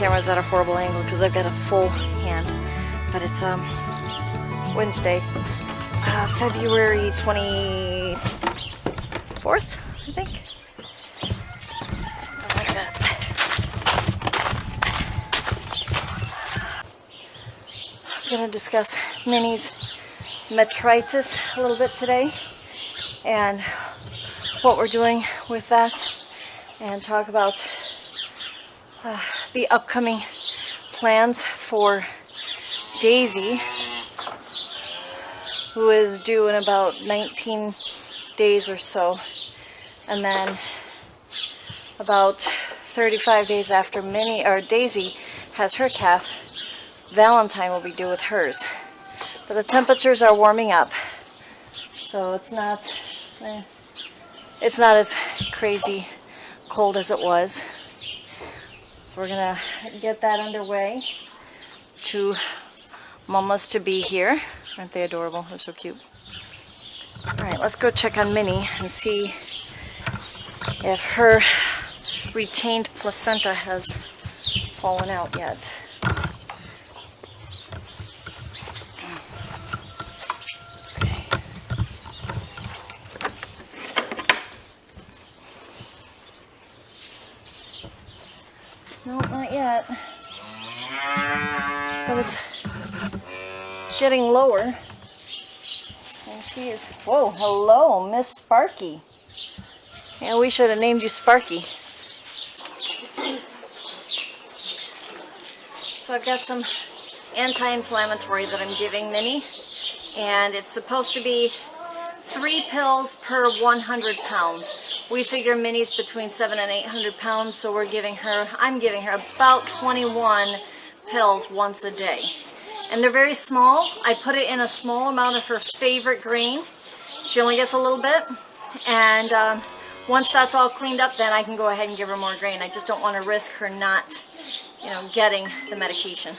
camera's at a horrible angle because I've got a full hand. But it's Wednesday, February 24th, I think. Something like that. I'm going to discuss Minnie's metritis a little bit today and what we're doing with that, and talk about the upcoming plans for Daisy, who is due in about 19 days or so, and then about 35 days after Daisy has her calf, Valentine will be due with hers. But the temperatures are warming up, so it's not as crazy cold as it was. So we're gonna get that underway. 2 mamas to be here. Aren't they adorable? They're so cute. Alright, let's go check on Minnie and see if her retained placenta has fallen out yet. No, not yet. But it's getting lower. And she is... Whoa, hello, Miss Sparky. Yeah, we should have named you Sparky. So I've got some anti-inflammatory that I'm giving Minnie. And it's supposed to be 3 pills per 100 pounds. We figure Minnie's between 700 and 800 pounds, so I'm giving her about 21 pills once a day. And they're very small. I put it in a small amount of her favorite grain. She only gets a little bit. And once that's all cleaned up, then I can go ahead and give her more grain. I just don't want to risk her not, getting the medication.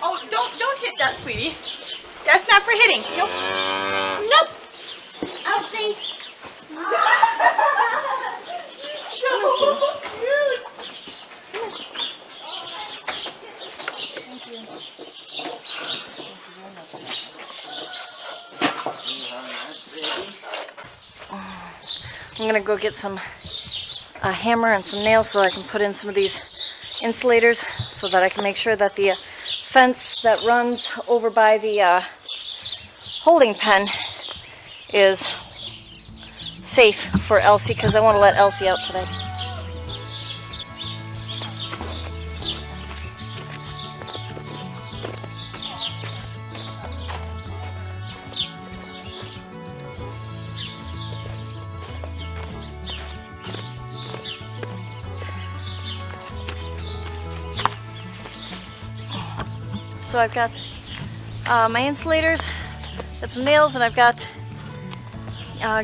Oh, don't hit that, sweetie. That's not for hitting. Nope. Nope. I'll see. So cute. Thank you. I'm gonna go get a hammer and some nails so I can put in some of these insulators so that I can make sure that the fence that runs over by the holding pen is safe for Elsie, because I want to let Elsie out today. So I've got my insulators, got some nails, and I've got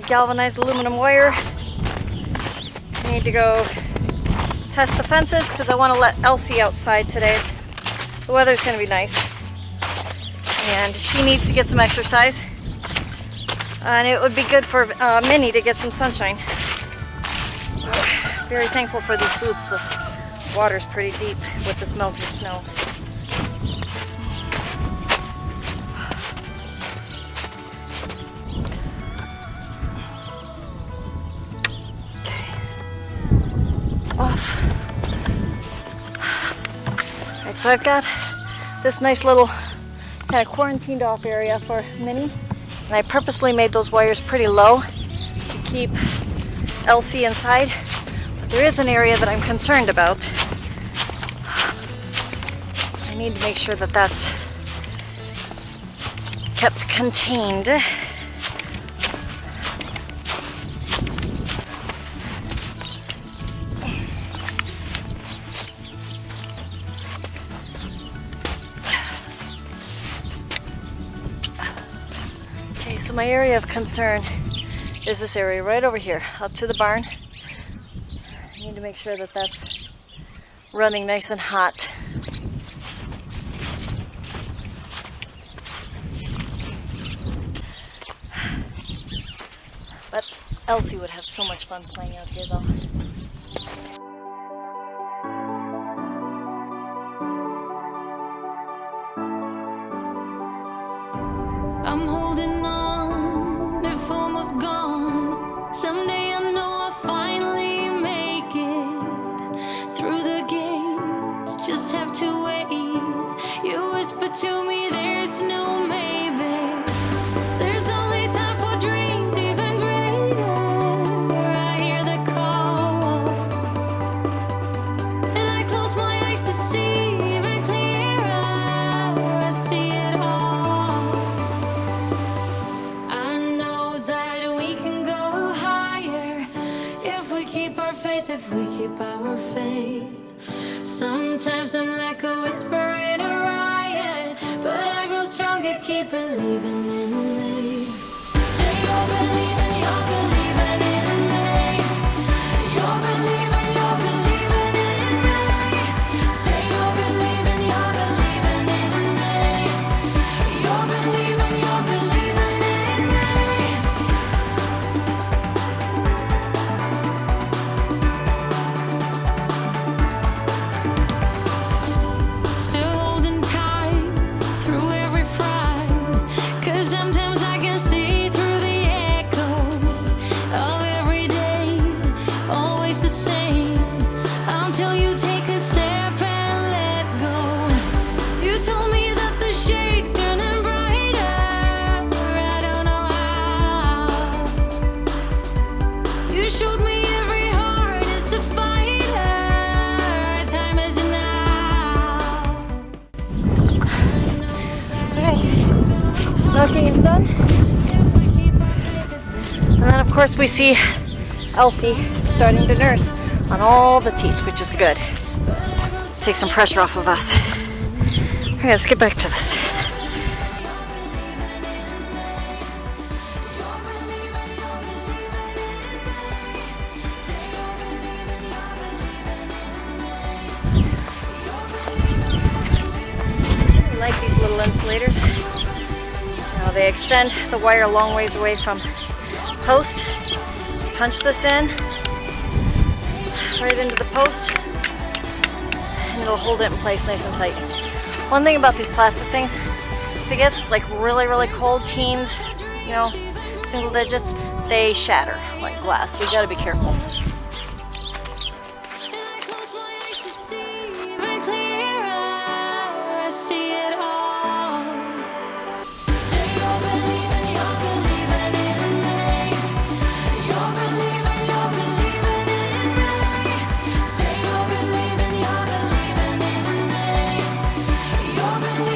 galvanized aluminum wire. I need to go test the fences because I want to let Elsie outside today. The weather's going to be nice, and she needs to get some exercise, and it would be good for Minnie to get some sunshine. Very thankful for these boots. The water's pretty deep with this melting snow. Off. Alright, so I've got this nice little kind of quarantined off area for Minnie, and I purposely made those wires pretty low to keep Elsie inside, but there is an area that I'm concerned about. I need to make sure that that's kept contained. So my area of concern is this area right over here, up to the barn. I need to make sure that that's running nice and hot. Elsie would have so much fun playing out here though. I'm holding on, if almost gone. Someday I know I'll finally make it through the gates. Just have to wait. You whisper to me, there's no maybe. There's only time for dreams even greater. I hear the call, and I close my eyes to see even clearer. I see it all. I know that we can go higher if we keep our faith, if we keep our faith. Sometimes I'm like a whisper in a riot, but I grow stronger, keep believing in me. Say you're believing in me. You're believing in me. Say you're believing in me. You're believing in me. Still holding tight through every fright, 'cause sometimes I can see through the echo of every day, always the same, until you take a step and let go. You told me that the shades turning brighter, I don't know how. You showed me every heart is a fighter, time is now. Knocking is done. And then of course we see Elsie starting to nurse on all the teats, which is good. Take some pressure off of us. Okay, let's get back to this. I like these little insulators. Now they extend the wire a long ways away from post. Punch this in right into the post, and it'll hold it in place nice and tight. One thing about these plastic things, if it gets like really, really cold, teens, you know, single digits, they shatter like glass. So you gotta be careful. And I close my eyes to see even clearer. I see it all. Say you're believing in me. You're believing in me. Say you're believing in me. You're believing in me.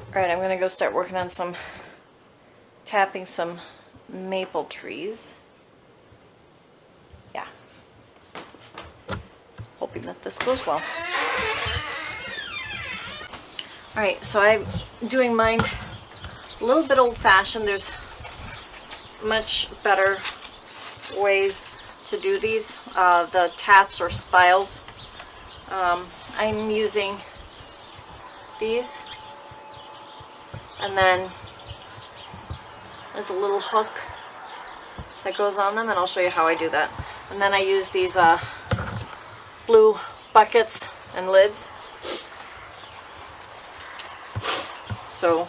Alright, I'm gonna go start working on tapping some maple trees. Yeah. Hoping that this goes well. Alright, so I'm doing mine a little bit old-fashioned. There's much better ways to do these, the taps or spiles. I'm using these, and then there's a little hook that goes on them, and I'll show you how I do that. And then I use these blue buckets and lids. So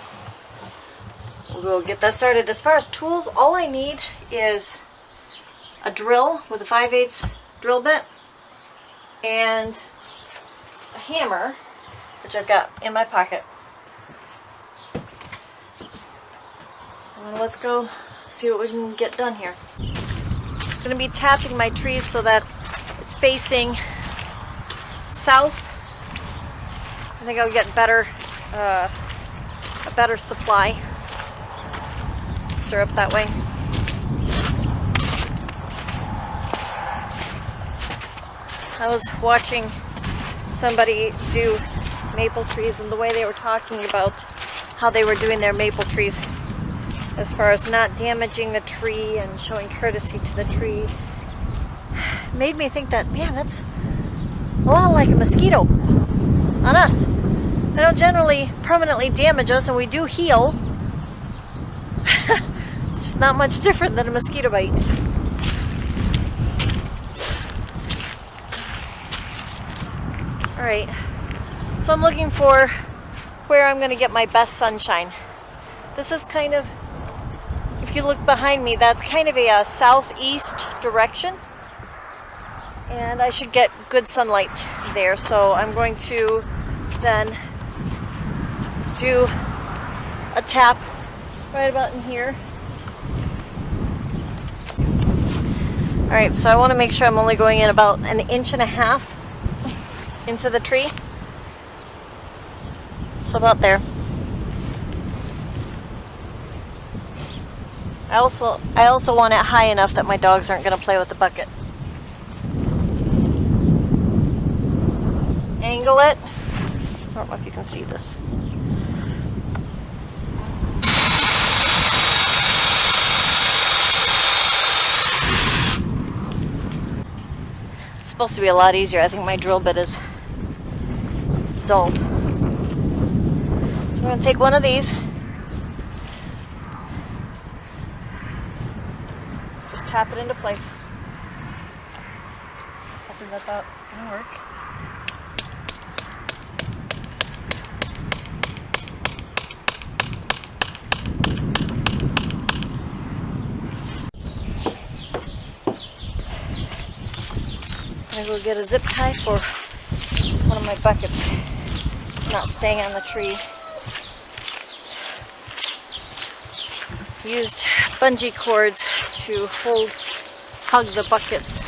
we'll get that started. As far as tools, all I need is a drill with a 5/8 drill bit and a hammer, which I've got in my pocket. And let's go see what we can get done here. I'm going to be tapping my trees so that it's facing south. I think I'll get a better supply syrup that way. I was watching somebody do maple trees, and the way they were talking about how they were doing their maple trees as far as not damaging the tree and showing courtesy to the tree made me think that, man, that's a lot like a mosquito on us. They don't generally permanently damage us, and we do heal. It's just not much different than a mosquito bite. Alright, so I'm looking for where I'm going to get my best sunshine. This is kind of, if you look behind me, that's kind of a southeast direction. And I should get good sunlight there. So I'm going to then do a tap right about in here. Alright, so I want to make sure I'm only going in about 1.5 inches into the tree. So about there. I also want it high enough that my dogs aren't going to play with the bucket. Angle it. I don't know if you can see this. It's supposed to be a lot easier. I think my drill bit is dull. So I'm going to take one of these. Just tap it into place. Hoping that that's going to work. I will get a zip tie for one of my buckets. It's not staying on the tree. Used bungee cords to hug the buckets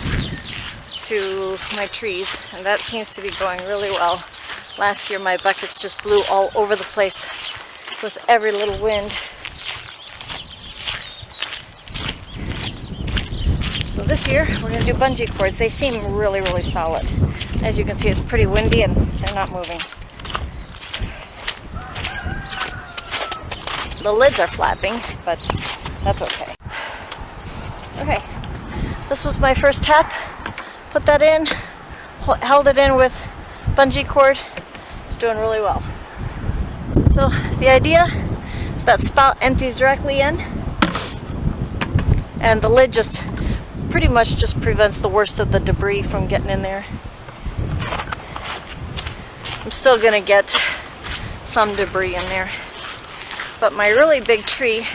to my trees, and that seems to be going really well. Last year my buckets just blew all over the place with every little wind. So this year we're going to do bungee cords. They seem really, really solid. As you can see, it's pretty windy and they're not moving. The lids are flapping, but that's okay. Okay, this was my first tap. Put that in, held it in with bungee cord. It's doing really well. So the idea is that spout empties directly in, and the lid just pretty much just prevents the worst of the debris from getting in there. I'm still gonna get some debris in there, but my really big tree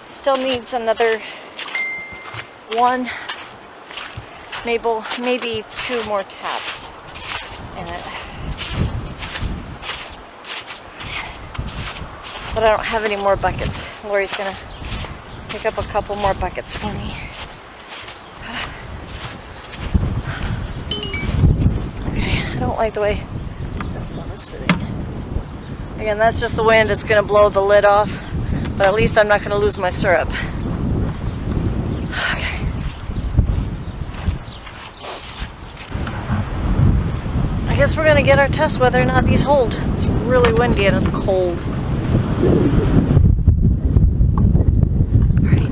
still needs another one, maybe 2 more taps in it. But I don't have any more buckets. Lori's gonna pick up a couple more buckets for me. I don't like the way this one is sitting. Again, that's just the wind. It's going to blow the lid off, but at least I'm not going to lose my syrup. Okay. I guess we're going to get our test whether or not these hold. It's really windy and it's cold. Alright.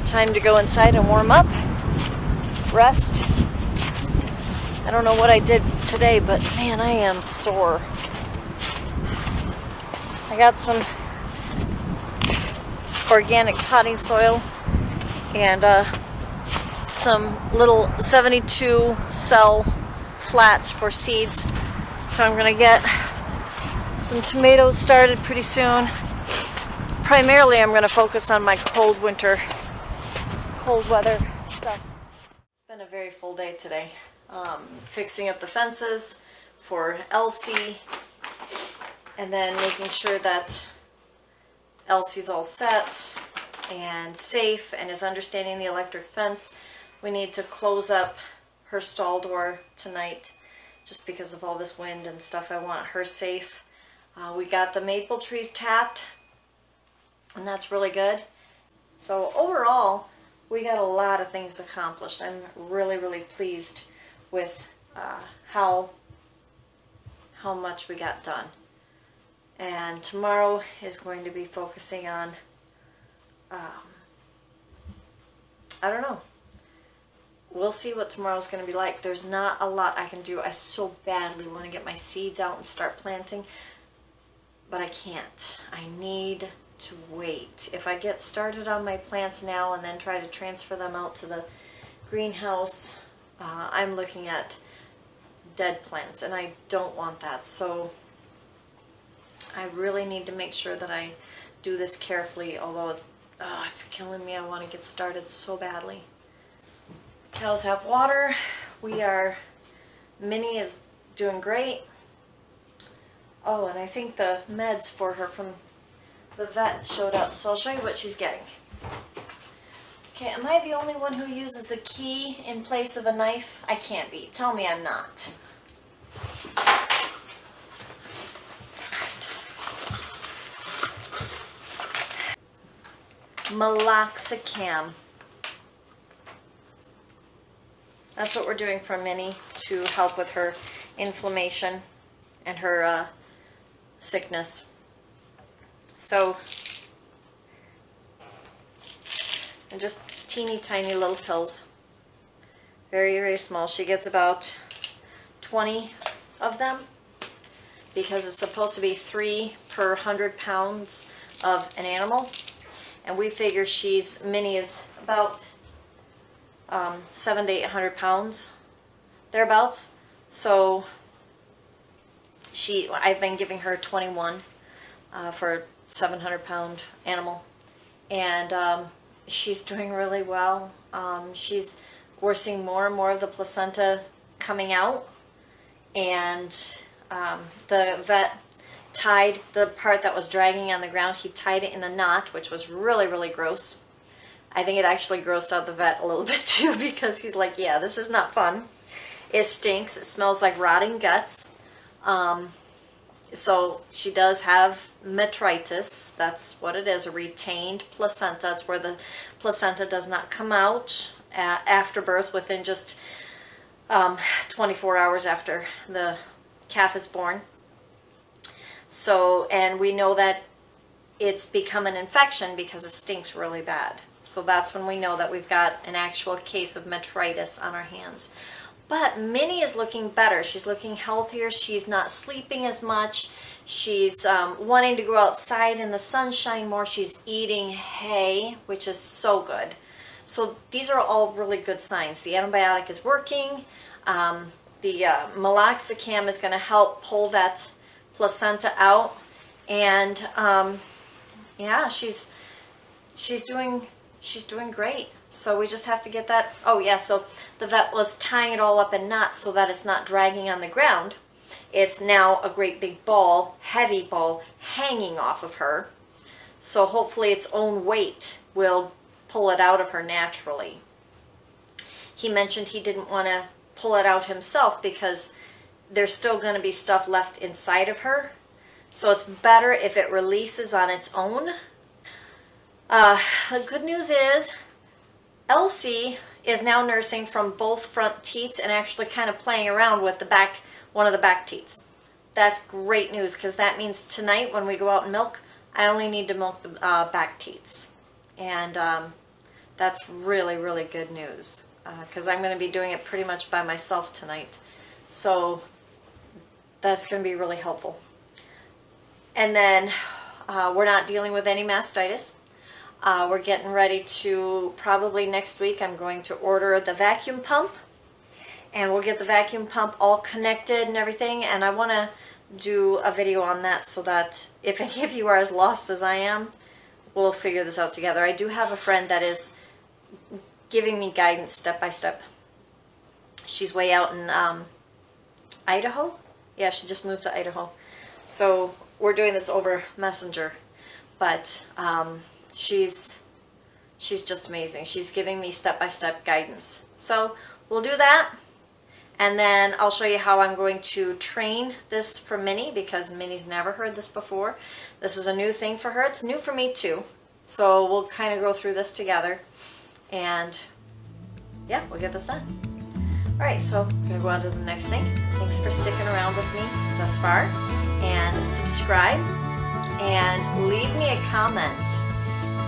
Time to go inside and warm up. Rest. I don't know what I did today, but man, I am sore. I got some organic potting soil and some little 72 cell flats for seeds. So I'm gonna get some tomatoes started pretty soon. Primarily I'm gonna focus on my cold weather stuff. It's been a very full day today. Fixing up the fences for Elsie, and then making sure that Elsie's all set and safe and is understanding the electric fence. We need to close up her stall door tonight just because of all this wind and stuff. I want her safe. We got the maple trees tapped, and that's really good. So overall, we got a lot of things accomplished. I'm really, really pleased with how much we got done. And tomorrow is going to be focusing on, I don't know. We'll see what tomorrow's going to be like. There's not a lot I can do. I so badly want to get my seeds out and start planting, but I can't. I need to wait. If I get started on my plants now and then try to transfer them out to the greenhouse, I'm looking at dead plants, and I don't want that. So I really need to make sure that I do this carefully, although it's killing me. I want to get started so badly. Cows have water. Minnie is doing great. Oh, and I think the meds for her from the vet showed up, so I'll show you what she's getting. Okay, am I the only one who uses a key in place of a knife? I can't be. Tell me I'm not. Meloxicam. That's what we're doing for Minnie to help with her inflammation and her sickness. So, and just teeny tiny little pills. Very, very small. She gets about 20 of them because it's supposed to be 3 per 100 pounds of an animal. And we figure Minnie is about 700 to 800 pounds, thereabouts. So I've been giving her 21 for a 700-pound animal, and she's doing really well. We're seeing more and more of the placenta coming out, and the vet tied the part that was dragging on the ground. He tied it in a knot, which was really, really gross. I think it actually grossed out the vet a little bit too, because he's like, yeah, this is not fun. It stinks. It smells like rotting guts. So she does have metritis. That's what it is, a retained placenta. It's where the placenta does not come out after birth, within just 24 hours after the calf is born. So, and we know that it's become an infection because it stinks really bad. So that's when we know that we've got an actual case of metritis on our hands. But Minnie is looking better. She's looking healthier. She's not sleeping as much. She's wanting to go outside in the sunshine more. She's eating hay, which is so good. So these are all really good signs. The antibiotic is working. The meloxicam is going to help pull that placenta out. And yeah, she's doing great. So we just have to get that. Oh yeah, so the vet was tying it all up in knots so that it's not dragging on the ground. It's now a great big ball, heavy ball, hanging off of her. So hopefully its own weight will pull it out of her naturally. He mentioned he didn't want to pull it out himself because there's still going to be stuff left inside of her. So it's better if it releases on its own. The good news is Elsie is now nursing from both front teats and actually kind of playing around with the back, one of the back teats. That's great news because that means tonight when we go out and milk, I only need to milk the back teats. And that's really, really good news because I'm going to be doing it pretty much by myself tonight. So that's going to be really helpful. And then we're not dealing with any mastitis. We're getting ready to, probably next week, I'm going to order the vacuum pump. And we'll get the vacuum pump all connected and everything. And I want to do a video on that so that if any of you are as lost as I am, we'll figure this out together. I do have a friend that is giving me guidance step by step. She's way out in Idaho. Yeah, she just moved to Idaho. So we're doing this over Messenger. But she's just amazing. She's giving me step-by-step guidance. So we'll do that. And then I'll show you how I'm going to train this for Minnie because Minnie's never heard this before. This is a new thing for her. It's new for me too. So we'll kind of go through this together. And yeah, we'll get this done. All right, so I'm going to go on to the next thing. Thanks for sticking around with me thus far. And subscribe. And leave me a comment.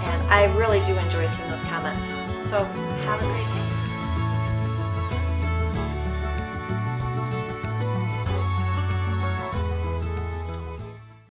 And I really do enjoy seeing those comments. So have a great day.